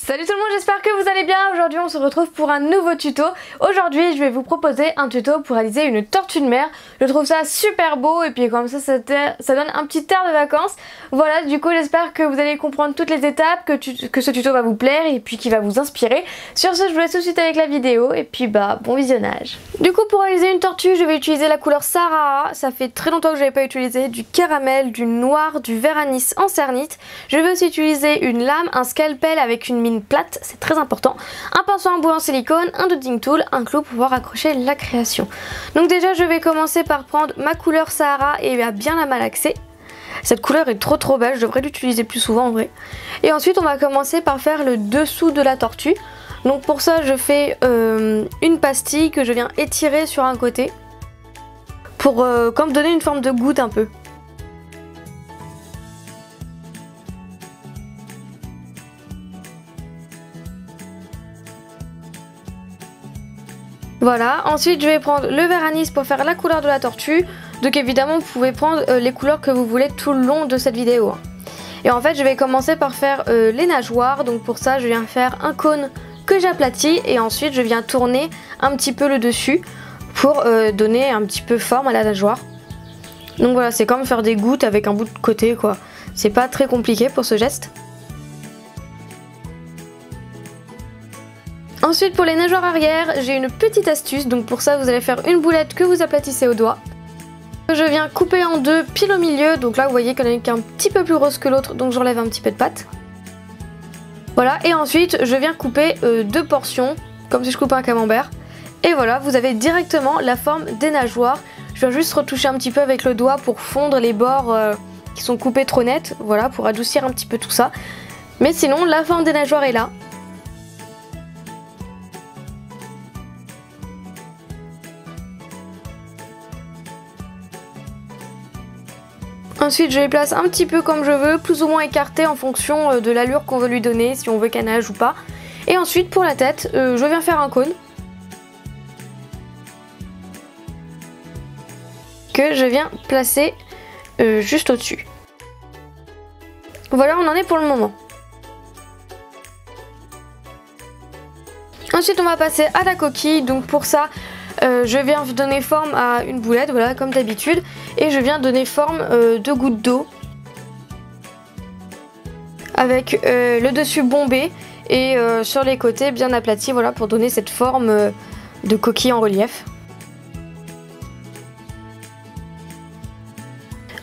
Salut tout le monde, j'espère que vous allez bien. Aujourd'hui on se retrouve pour un nouveau tuto. Aujourd'hui je vais vous proposer un tuto pour réaliser une tortue de mer. Je trouve ça super beau et puis comme ça donne un petit air de vacances. Voilà, du coup j'espère que vous allez comprendre toutes les étapes, que ce tuto va vous plaire et puis qu'il va vous inspirer. Sur ce je vous laisse tout de suite avec la vidéo et puis bon visionnage. Du coup pour réaliser une tortue je vais utiliser la couleur Sahara. Ça fait très longtemps que je n'avais pas utilisé du caramel, du noir, du vert anis en cernite. Je vais aussi utiliser une lame, un scalpel avec une mine plate, c'est très important, un pinceau en bois en silicone, un dotting tool, un clou pour pouvoir accrocher la création. Donc déjà je vais commencer par prendre ma couleur Sahara et à bien la malaxer. Cette couleur est trop belle, je devrais l'utiliser plus souvent en vrai. Et ensuite on va commencer par faire le dessous de la tortue. Donc pour ça je fais une pastille que je viens étirer sur un côté pour comme donner une forme de goutte un peu. Voilà, ensuite je vais prendre le vert anis pour faire la couleur de la tortue. Donc évidemment vous pouvez prendre les couleurs que vous voulez tout le long de cette vidéo. Et en fait je vais commencer par faire les nageoires. Donc pour ça je viens faire un cône que j'aplatis et ensuite je viens tourner un petit peu le dessus pour donner un petit peu forme à la nageoire. Donc voilà, c'est comme faire des gouttes avec un bout de côté quoi. C'est pas très compliqué pour ce geste. Ensuite pour les nageoires arrière, j'ai une petite astuce, donc pour ça vous allez faire une boulette que vous aplatissez au doigt. Je viens couper en deux pile au milieu, donc là vous voyez qu'il y en a une qui est un petit peu plus rose que l'autre, donc j'enlève un petit peu de pâte. Voilà, et ensuite je viens couper deux portions, comme si je coupe un camembert. Et voilà, vous avez directement la forme des nageoires. Je viens juste retoucher un petit peu avec le doigt pour fondre les bords qui sont coupés trop nets, voilà, pour adoucir un petit peu tout ça. Mais sinon la forme des nageoires est là. Ensuite je les place un petit peu comme je veux, plus ou moins écartés en fonction de l'allure qu'on veut lui donner, si on veut qu'elle nage ou pas. Et ensuite pour la tête, je viens faire un cône que je viens placer juste au-dessus. Voilà, on en est pour le moment. Ensuite on va passer à la coquille, donc pour ça je viens donner forme à une boulette, voilà comme d'habitude, et je viens donner forme de gouttes d'eau avec le dessus bombé et sur les côtés bien aplati, voilà pour donner cette forme de coquille en relief.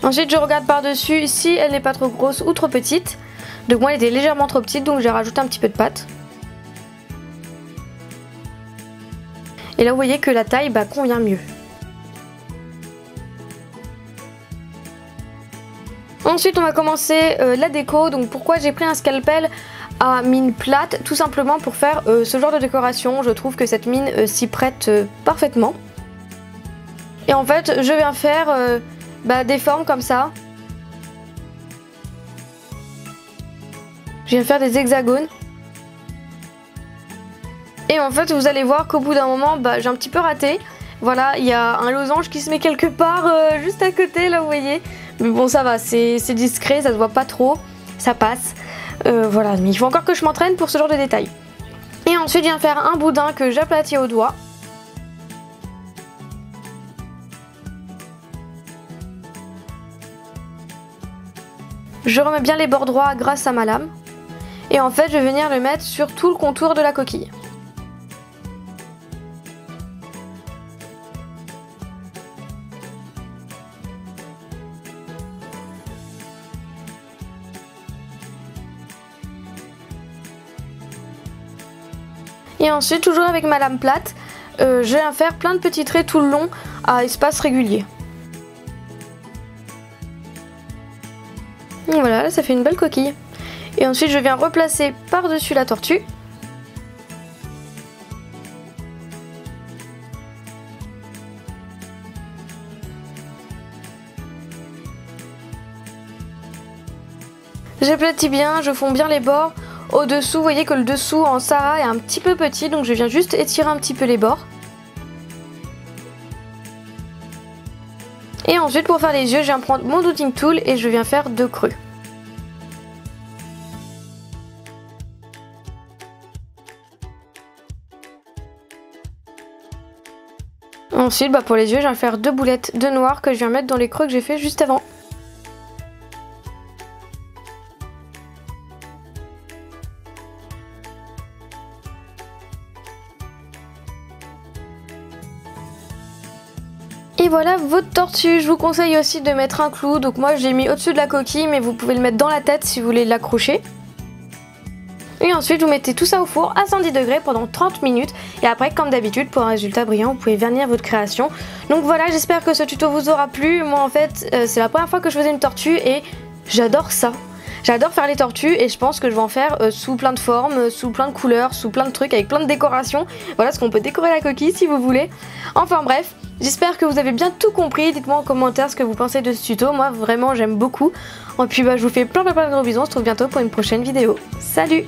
Ensuite je regarde par dessus si elle n'est pas trop grosse ou trop petite, donc moi elle était légèrement trop petite donc j'ai rajouté un petit peu de pâte. Et là vous voyez que la taille convient mieux. Ensuite on va commencer la déco. Donc pourquoi j'ai pris un scalpel à mine plate? Tout simplement pour faire ce genre de décoration. Je trouve que cette mine s'y prête parfaitement. Et en fait je viens faire des formes comme ça. Je viens faire des hexagones. Et en fait vous allez voir qu'au bout d'un moment j'ai un petit peu raté. Voilà, il y a un losange qui se met quelque part juste à côté là vous voyez. Mais bon ça va, c'est discret, ça se voit pas trop, ça passe. Voilà, mais il faut encore que je m'entraîne pour ce genre de détails. Et ensuite je viens faire un boudin que j'aplatis au doigt. Je remets bien les bords droits grâce à ma lame. Et en fait je vais venir le mettre sur tout le contour de la coquille. Et ensuite, toujours avec ma lame plate, je viens faire plein de petits traits tout le long à espace régulier. Et voilà, là ça fait une belle coquille. Et ensuite je viens replacer par-dessus la tortue. J'aplatis bien, je fonds bien les bords. Au-dessous, vous voyez que le dessous en Sahara est un petit peu petit, donc je viens juste étirer un petit peu les bords. Et ensuite pour faire les yeux, je viens prendre mon dotting tool et je viens faire deux creux. Ensuite, pour les yeux, je vais faire 2 boulettes de noir que je viens mettre dans les creux que j'ai fait juste avant. Et voilà votre tortue. Je vous conseille aussi de mettre un clou. Donc moi j'ai mis au-dessus de la coquille, mais vous pouvez le mettre dans la tête si vous voulez l'accrocher. Et ensuite vous mettez tout ça au four à 110 degrés pendant 30 minutes. Et après, comme d'habitude, pour un résultat brillant, vous pouvez vernir votre création. Donc voilà, j'espère que ce tuto vous aura plu. Moi en fait c'est la première fois que je faisais une tortue et j'adore ça. J'adore faire les tortues et je pense que je vais en faire sous plein de formes, sous plein de couleurs, sous plein de trucs, avec plein de décorations. Voilà ce qu'on peut décorer la coquille si vous voulez. Enfin bref, j'espère que vous avez bien tout compris. Dites-moi en commentaire ce que vous pensez de ce tuto. Moi vraiment j'aime beaucoup. Et puis je vous fais plein de gros bisous. On se retrouve bientôt pour une prochaine vidéo. Salut!